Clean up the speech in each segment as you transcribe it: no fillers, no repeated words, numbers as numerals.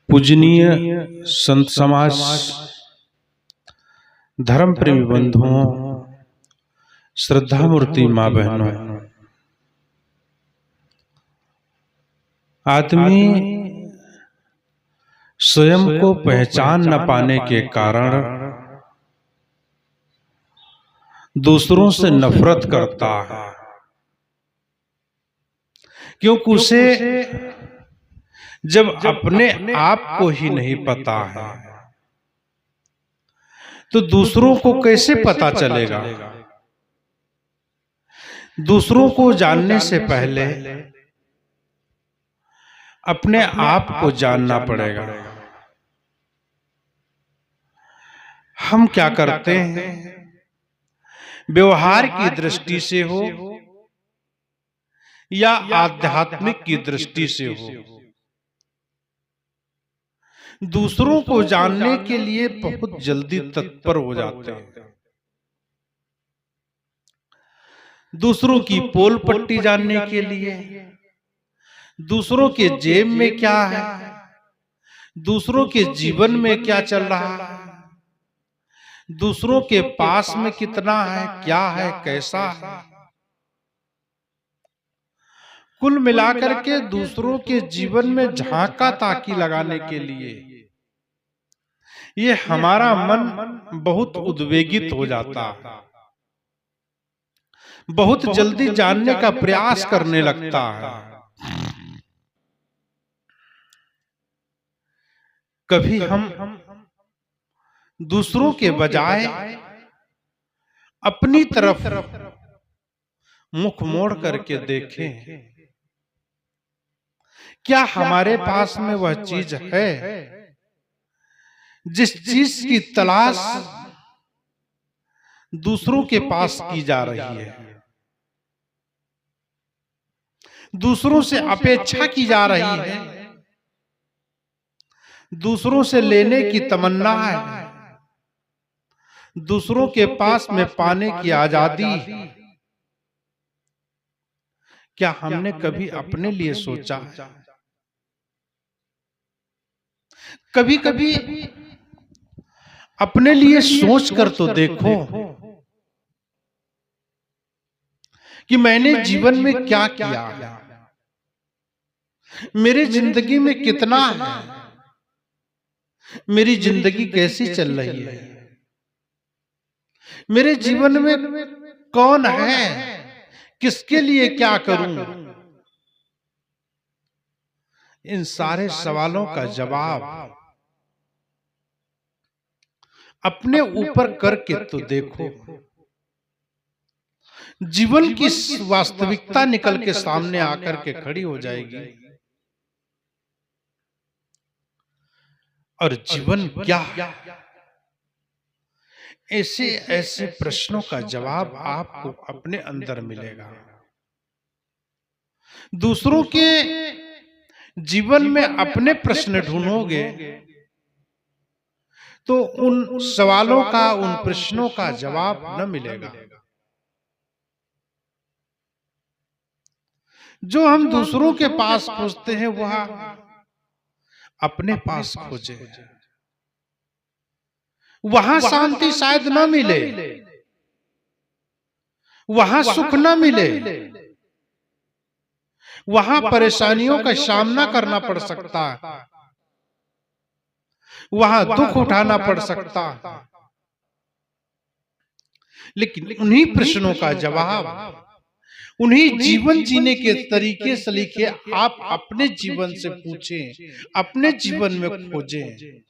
पूजनीय संत समाज, धर्म प्रेमी बंधुओं, श्रद्धा मूर्ति माँ बहनों, आदमी स्वयं को पहचान न पाने के कारण दूसरों से नफरत करता है, क्योंकि उसे जब अपने आप को ही नहीं पता है तो दूसरों को कैसे पता चलेगा। दूसरों को जानने से पहले अपने आप को जानना पड़ेगा। हम क्या करते हैं, व्यवहार की दृष्टि से हो या आध्यात्मिक की दृष्टि से हो, दूसरों को जानने के लिए बहुत जल्दी तत्पर हो जाते हैं। दूसरों की पोल पट्टी जानने के लिए, दूसरों के जेब में क्या है, दूसरों के जीवन में क्या चल रहा है, दूसरों के पास में कितना है, क्या है, कैसा है, कुल मिलाकर के दूसरों के जीवन में झांका ताकी लगाने के लिए ये हमारा मन बहुत उद्वेगित हो जाता है, बहुत जल्दी जानने का प्रयास करने लगता है। कभी हम दूसरों के बजाय अपनी तरफ मुख मोड़ करके देखें, क्या हमारे पास में वह चीज है जिस चीज की तलाश दूसरों के पास की जा रही है, दूसरों से अपेक्षा की जा रही है, दूसरों से लेने की तमन्ना है, दूसरों के पास में पाने की आजादी। क्या हमने कभी अपने लिए सोचा? कभी कभी अपने लिए सोच कर तो देखो कि मैंने जीवन में क्या किया है, मेरी जिंदगी में कितना है, मेरी जिंदगी कैसी चल रही है, मेरे जीवन में कौन है, किसके लिए क्या करूं। इन सारे सवालों का जवाब अपने ऊपर करके तो देखो, जीवन की वास्तविकता निकल के सामने आकर के खड़ी हो जाएगी। और जीवन क्या है, ऐसे ऐसे प्रश्नों का जवाब आपको अपने अंदर मिलेगा। दूसरों के जीवन में अपने प्रश्न ढूंढोगे तो उन सवालों का, उन प्रश्नों का जवाब न मिलेगा। जो हम दूसरों के पास खोजते हैं वह अपने पास खोजे। वहां शांति शायद न मिले, वहां सुख न मिले, वहां परेशानियों का सामना करना पड़ सकता है, वहां दुख उठाना पड़ सकता है। लेकिन उन्हीं प्रश्नों का जवाब, उन्हीं जीवन जीने के तरीके सलीके आप अपने जीवन से पूछें, अपने जीवन में खोजें,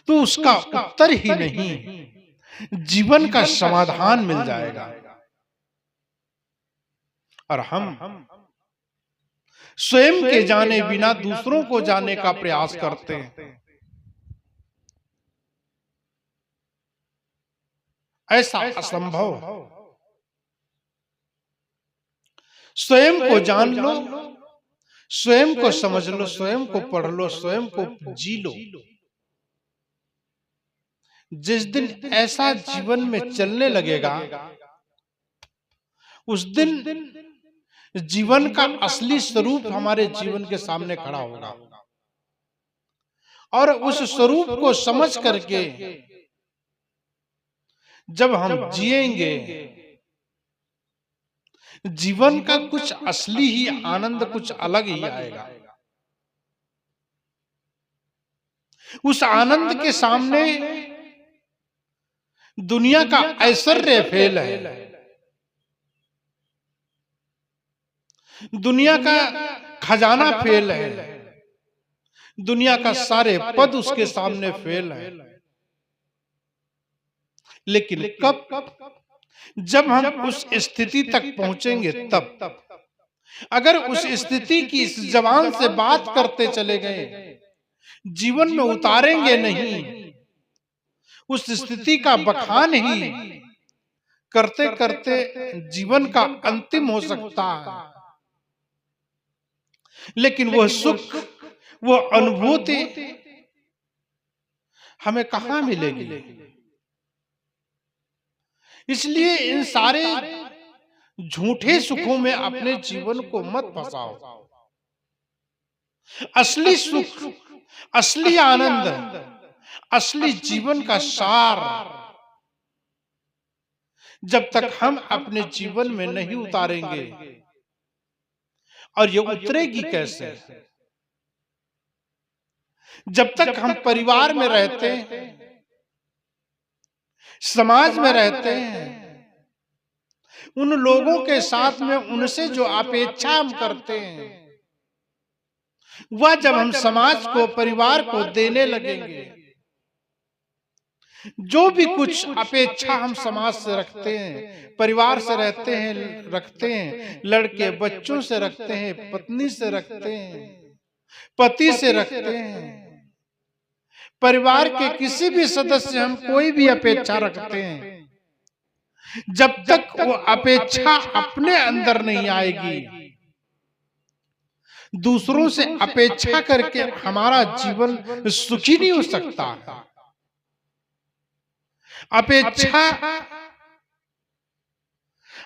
तो उसका उत्तर ही नहीं, जीवन का समाधान मिल जाएगा। और हम स्वयं के जाने बिना दूसरों को जानने का प्रयास करते हैं। ऐसा असंभव। स्वयं को जान लो, स्वयं को समझ लो, स्वयं को पढ़ लो, स्वयं को जी लो। जिस दिन ऐसा जीवन में चलने लगेगा, उस दिन जीवन का असली स्वरूप हमारे जीवन के सामने खड़ा होगा। और उस स्वरूप को समझ करके जब हम जिएंगे, जीवन का कुछ असली ही आनंद कुछ अलग ही आएगा। उस आनंद के सामने दुनिया का ऐश्वर्य फेल है, दुनिया का खजाना फेल है, दुनिया का सारे पद उसके सामने फेल है। लेकिन कब, जब हम उस स्थिति तक पहुंचेंगे तब। अगर उस स्थिति की इस जबान से बात करते चले गए, जीवन में उतारेंगे नहीं, उस स्थिति का बखान ही करते करते जीवन का अंतिम हो सकता है। लेकिन वह सुख, वह अनुभूति हमें कहां मिलेगी? इसलिए इन सारे झूठे सुखों में अपने जीवन को मत फंसाओ। असली सुख, असली आनंद, असली जीवन का सार जब तक हम अपने जीवन में नहीं उतारेंगे, और ये उतरेगी कैसे? जब तक हम परिवार में रहते हैं, समाज में रहते हैं, उन लोगों के साथ में उनसे जो अपेक्षा हम करते हैं, वह जब हम समाज को, परिवार को देने लगेंगे, जो भी कुछ अपेक्षा हम समाज से रखते हैं, परिवार से रखते हैं, लड़के बच्चों से रखते हैं, पत्नी से रखते हैं, पति से रखते हैं, परिवार के किसी भी सदस्य हम कोई भी अपेक्षा रखते हैं, जब तक वो अपेक्षा अपने अंदर नहीं आएगी, दूसरों से अपेक्षा करके हमारा जीवन सुखी नहीं हो सकता। अपेक्षा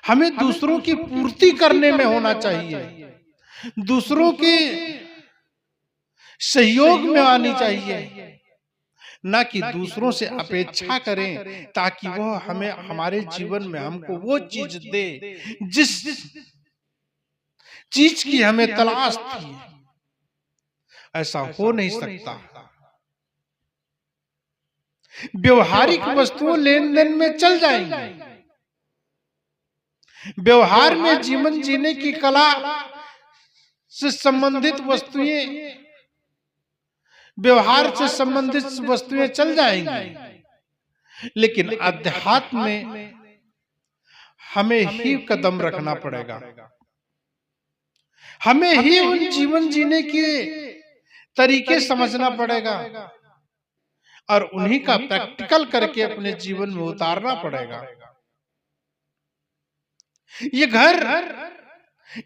हमें दूसरों की पूर्ति करने में होना चाहिए, दूसरों के सहयोग में आनी चाहिए, ना कि दूसरों से अपेक्षा करें ताकि वो हमें, हमारे जीवन में हमको वो चीज दे जिस चीज की हमें तलाश थी। ऐसा हो नहीं सकता। व्यवहारिक वस्तुओं लेन देन में चल जाएंगे, व्यवहार में जीवन जीने की कला से संबंधित वस्तुएं, व्यवहार से संबंधित वस्तुएं चल जाएंगी, लेकिन अध्यात्म में हमें ही कदम रखना पड़ेगा। हमें ही उन जीवन जीने के तरीके समझना पड़ेगा और उन्हीं का प्रैक्टिकल करके अपने जीवन में उतारना पड़ेगा। ये घर,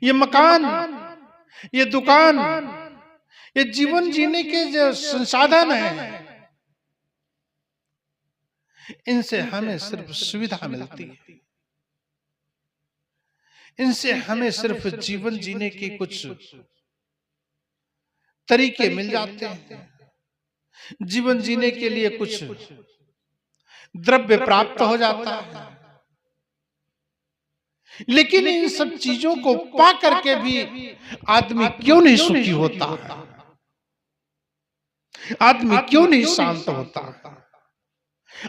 ये मकान, ये दुकान, ये जीवन जीने के जो संसाधन हैं, इनसे हमें सिर्फ सुविधा मिलती है, इनसे हमें सिर्फ जीवन जीने के कुछ तरीके मिल जाते हैं, जीवन जीने के लिए कुछ द्रव्य प्राप्त हो जाता है। लेकिन इन सब चीजों को पा करके भी आदमी क्यों नहीं सुखी होता? आदमी क्यों नहीं शांत होता?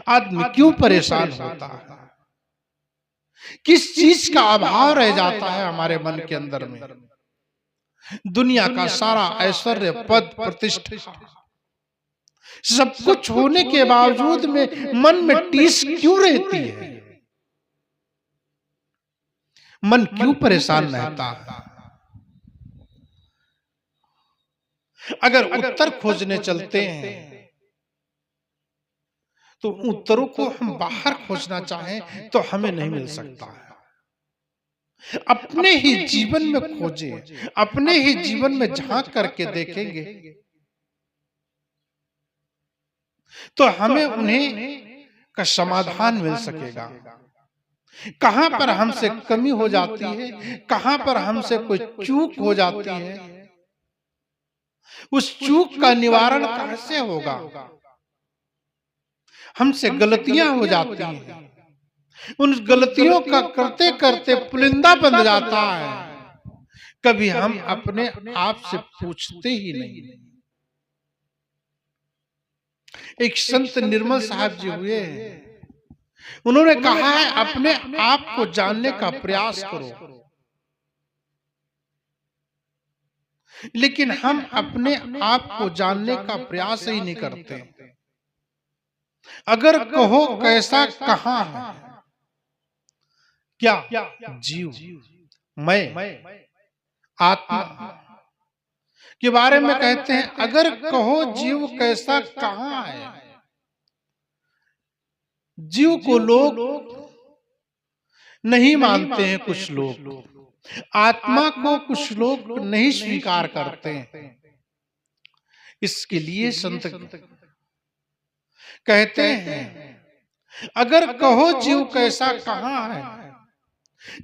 आदमी क्यों परेशान होता है? किस चीज का अभाव रह जाता है हमारे मन के अंदर में? दुनिया का सारा ऐश्वर्य, पद, प्रतिष्ठा, सब कुछ होने के बावजूद में मन में टीस क्यों रहती है? मन क्यों परेशान रहता है? अगर उत्तर खोजने चलते हैं तो उत्तरों को हम बाहर खोजना चाहें तो हमें नहीं मिल सकता है। अपने ही जीवन में खोजें, अपने ही जीवन में झांक करके देखेंगे तो हमें उन्हें का समाधान मिल सकेगा। कहां पर हमसे कमी हो जाती है, कहां पर हमसे कोई चूक हो जाती है, उस चूक का निवारण कैसे होगा। हमसे गलतियां हो जाती हैं, उन गलतियों का करते करते पुलिंदा बन जाता है, कभी हम अपने आप से पूछते ही नहीं। एक संत निर्मल साहब जी हुए, उन्होंने कहा है अपने आप को जानने का प्रयास करो, लेकिन हम अपने आप को जानने का प्रयास ही नहीं करते। अगर कहो कैसा कहां है, क्या जीव, मैं, आत्मा के बारे में कहते हैं, अगर कहो जीव कैसा कहां है। जीव को लोग नहीं मानते हैं, कुछ लोग आत्मा को कुछ लोग नहीं स्वीकार करते हैं। इसके लिए संत कहते हैं, अगर कहो जीव कैसा कहां है,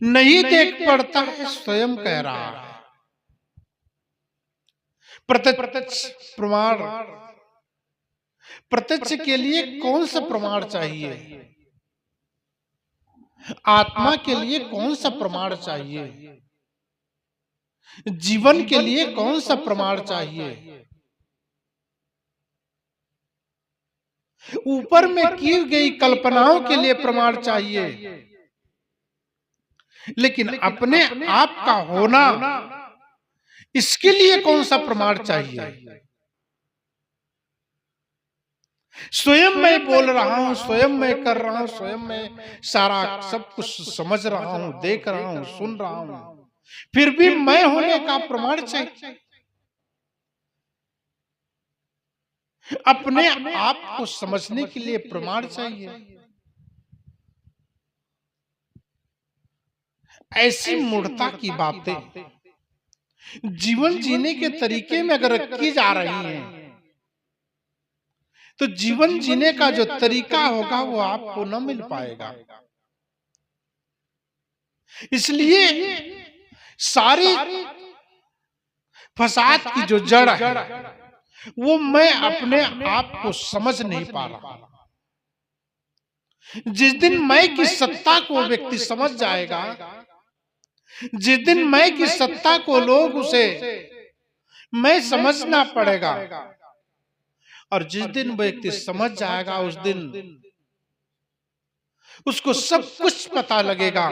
नहीं देख पड़ता है स्वयं कह रहा है। प्रत्यक्ष प्रमाण, प्रत्यक्ष के लिए कौन सा प्रमाण चाहिए, आत्मा के लिए कौन सा प्रमाण चाहिए, जीवन के लिए कौन सा प्रमाण चाहिए। ऊपर में की गई कल्पनाओं के लिए प्रमाण चाहिए, लेकिन अपने आप का होना, इसके लिए कौन सा प्रमाण चाहिए। स्वयं मैं बोल रहा हूं, स्वयं मैं कर रहा हूं, स्वयं मैं सारा सब कुछ समझ रहा हूं, देख रहा हूं, सुन रहा हूं, फिर भी मैं होने का प्रमाण चाहिए। अपने आप को समझने के लिए प्रमाण चाहिए। ऐसी मूढ़ता की बातें जीवन जीने के तरीके में अगर रखी जा रही हैं, तो जीवन जीने का जो तरीका होगा वो आपको न मिल पाएगा। इसलिए सारी फसाद की जो जड़ है, वो मैं अपने आप को समझ नहीं पा रहा। जिस दिन मैं की सत्ता को व्यक्ति समझ जाएगा, जिस दिन मैं की सत्ता को लोग उसे मैं समझना पड़ेगा, और जिस दिन व्यक्ति समझ जाएगा, उस दिन उसको सब कुछ पता लगेगा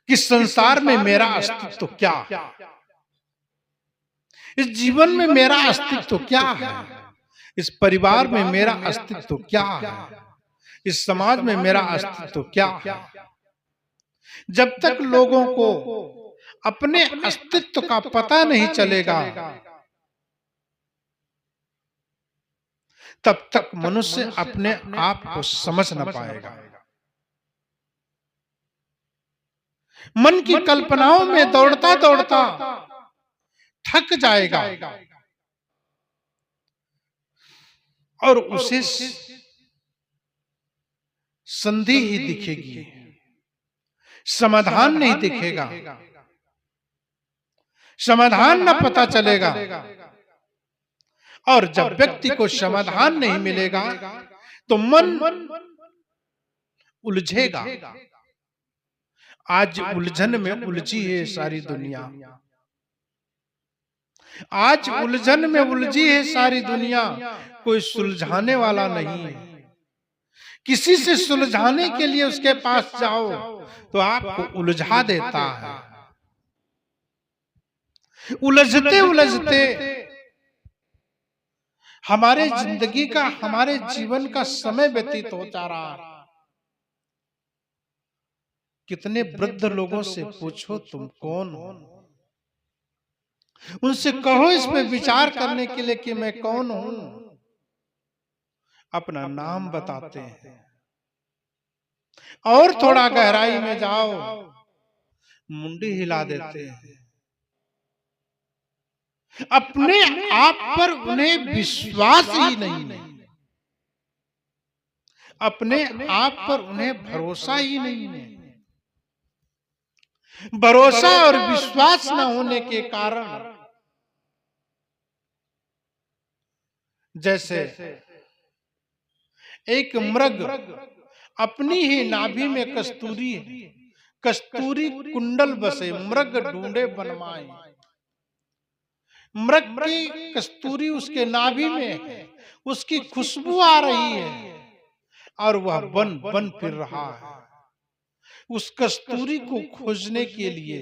कि संसार में मेरा अस्तित्व क्या है, इस जीवन में मेरा अस्तित्व क्या है, इस परिवार में मेरा अस्तित्व क्या है, इस समाज में मेरा अस्तित्व क्या है। जब तक लोगों को अपने अस्तित्व का पता नहीं चलेगा, तब तक मनुष्य अपने आप को समझ न पाएगा। मन की कल्पनाओं में दौड़ता दौड़ता थक जाएगा, और उसे संधि ही दिखेगी, समाधान नहीं दिखेगा, समाधान न पता चलेगा। और जब व्यक्ति को समाधान नहीं मिलेगा, तो मन उलझेगा। आज उलझन में उलझी है सारी दुनिया, आज उलझन में उलझी है सारी दुनिया, कोई सुलझाने वाला नहीं है। किसी से सुलझाने के लिए उसके पास जाओ तो आपको उलझा देता है। उलझते उलझते हमारे जिंदगी का, हमारे जीवन का समय व्यतीत हो जा रहा है। कितने वृद्ध लोगों से पूछो तुम कौन हो, उनसे कहो इस पे विचार करने के लिए कि मैं कौन हूं, अपना नाम बताते हैं। और थोड़ा गहराई में जाओ, मुंडी हिला देते हैं। अपने आप पर उन्हें विश्वास ही नहीं है, अपने आप पर उन्हें भरोसा ही नहीं है। भरोसा और विश्वास न होने के कारण जैसे एक मृग अपनी ही नाभि में कस्तूरी है, कस्तूरी कुंडल बसे मृग ढूंढे बनमाए। मृग की कस्तूरी उसके नाभि में है, उसकी खुशबू आ रही है और वह बन बन फिर रहा है उस कस्तूरी को खोजने के लिए।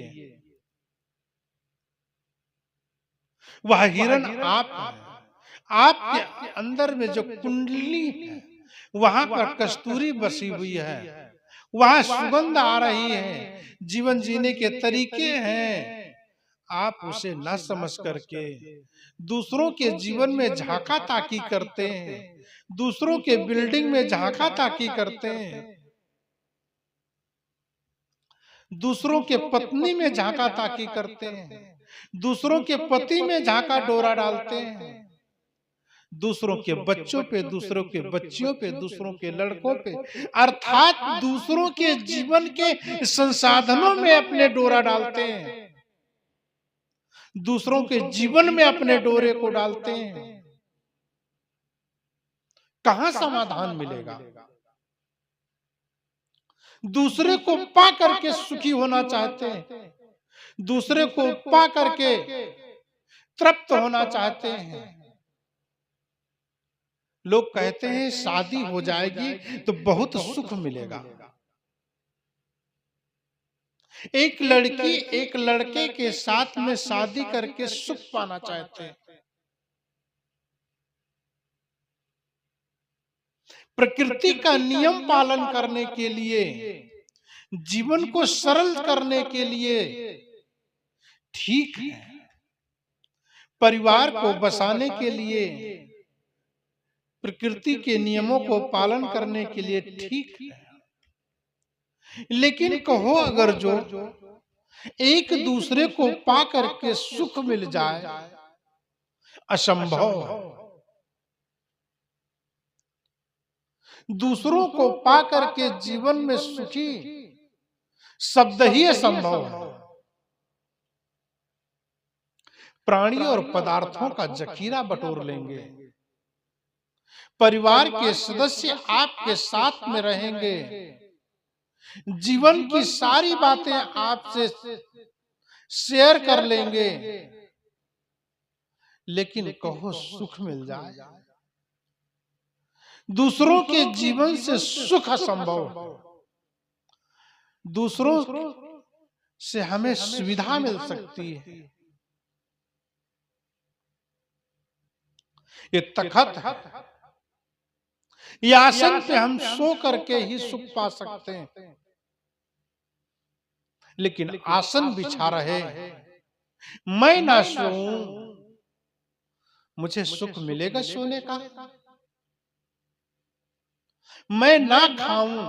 वह हिरण आप है, आपके अंदर में जो कुंडली है वहां पर कस्तूरी बसी हुई है, वहां सुगंध आ रही है, जीवन जीने के तरीके हैं। आप उसे न समझ करके दूसरों के जीवन में झांका ताकी करते हैं, दूसरों के बिल्डिंग में झांका ताकी करते हैं, दूसरों के पत्नी में झांका ताकी करते हैं, दूसरों के पति में झांका डोरा डालते हैं, दूसरों के बच्चों पे, दूसरों के बच्चियों पे, दूसरों के लड़कों पे, अर्थात दूसरों के जीवन के संसाधनों में अपने डोरा डालते हैं, दूसरों के जीवन में अपने डोरे को डालते हैं। कहां समाधान मिलेगा? दूसरे को पा करके सुखी होना चाहते हैं, दूसरे को पा करके तृप्त होना चाहते हैं। लोग कहते हैं शादी हो जाएगी तो बहुत सुख मिलेगा। एक लड़की एक लड़के के साथ में शादी करके सुख पाना चाहते हैं। प्रकृति का नियम पालन करने के लिए, जीवन को सरल करने के लिए ठीक है, परिवार को बसाने के लिए, प्रकृति के नियमों को पालन करने के लिए ठीक है। लेकिन कहो अगर जो एक दूसरे को पा करके सुख मिल जाए, असंभव। दूसरों को पा करके जीवन में सुखी शब्द ही असंभव है। प्राणी और पदार्थों का जखीरा बटोर लेंगे, परिवार के सदस्य आपके साथ में रहेंगे, जीवन की सारी बातें आपसे शेयर कर लेंगे, लेकिन कहो सुख मिल जाए, दूसरों के जीवन से सुख असंभव। दूसरों से हमें सुविधा मिल सकती है, ये तखत है, ये आसन पे हम सो करके ही सुख पा सकते हैं। लेकिन आसन बिछा रहे, मैं ना सोऊं, मुझे सुख मिलेगा सोने का? मैं ना खाऊं,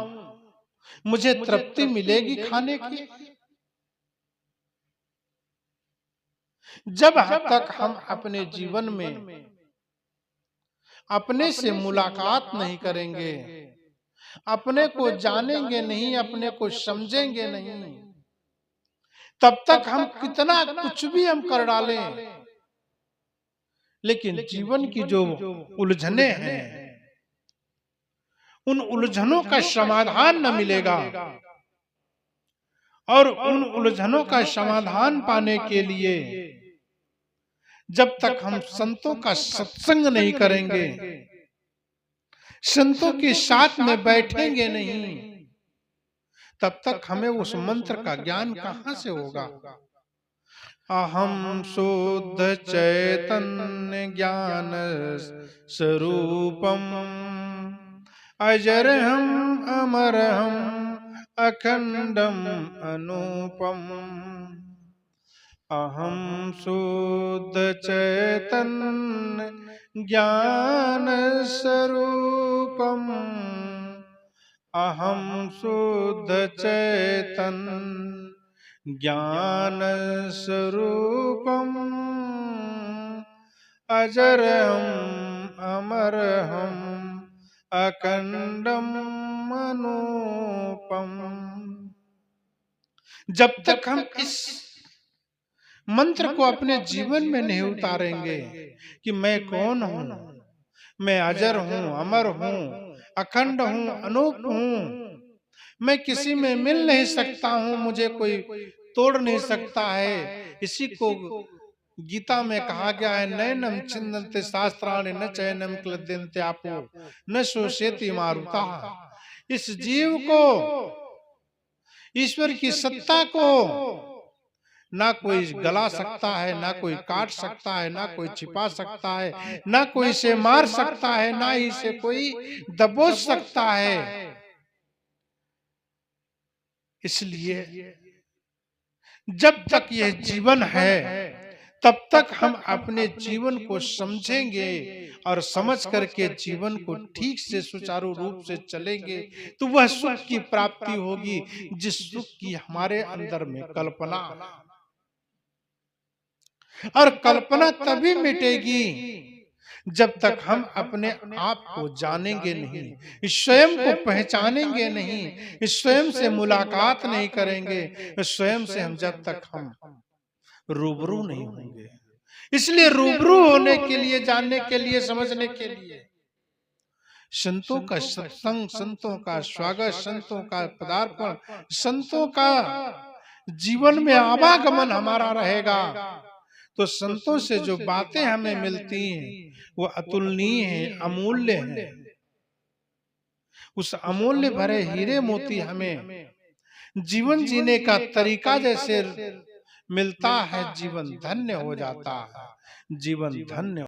मुझे तृप्ति मिलेगी खाने की? जब तक हम अपने जीवन में अपने से मुलाकात नहीं करेंगे, अपने को जानेंगे नहीं, अपने को समझेंगे नहीं, तब तक हम कितना कुछ भी हम कर डालें, लेकिन जीवन की जो उलझने हैं, उन उलझनों का समाधान न मिलेगा। और उन उलझनों का समाधान पाने के लिए जब तक हम संतों का सत्संग नहीं करेंगे, संतों के साथ में बैठेंगे नहीं, तब तक हमें उस मंत्र का ज्ञान कहां से होगा? अहम शुद्ध चैतन्य ज्ञान स्वरूपम अजरहम अमरहम अखंडम अनूपम। अहम शुद्ध चैतन्य ज्ञान स्वरूपम अहम शुद्ध चैतन्य ज्ञान स्वरूपम। अजर हम अमर हम अखंडम अनुपम। जब तक हम इस मंत्र को अपने जीवन में नहीं उतारेंगे कि मैं कौन हूं, मैं अजर हूं, अमर हूं, अखंड हूं, अनूप हूं, मैं किसी में मिल नहीं सकता हूं, मुझे कोई तोड़ नहीं सकता है। इसी को गीता में कहा गया है, नैनम छिन्दन्ते शास्त्राणि न चैनम क्लद्यन्ते आपो न शोषयति मारुता। इस जीव को, ईश्वर की सत्ता को ना कोई गला सकता है, ना कोई काट सकता है, ना कोई छिपा सकता है, ना कोई इसे मार सकता है, ना ही इसे कोई दबोच सकता है। इसलिए जब तक यह जीवन है तब तक हम अपने जीवन को समझेंगे और समझ करके जीवन को ठीक से सुचारू रूप से चलेंगे तो वह सुख की प्राप्ति होगी, जिस सुख की हमारे अंदर में कल्पना। और कल्पना तभी मिटेगी जब तक हम अपने आप को जानेंगे नहीं, स्वयं को पहचानेंगे नहीं, स्वयं से मुलाकात नहीं करेंगे, स्वयं से हम जब तक हम रूबरू नहीं होंगे। इसलिए रूबरू होने के लिए, जानने के लिए, समझने के लिए संतों का सत्संग, संतों का स्वागत, संतों का पदार्पण, संतों का जीवन में आवागमन हमारा रहेगा। तो संतों से जो बातें हमें मिलती हैं वो अतुलनीय हैं, अमूल्य हैं। उस अमूल्य भरे हीरे मोती हमें जीवन जीने का तरीका जैसे मिलता है, जीवन धन्य हो जाता है, जीवन धन्य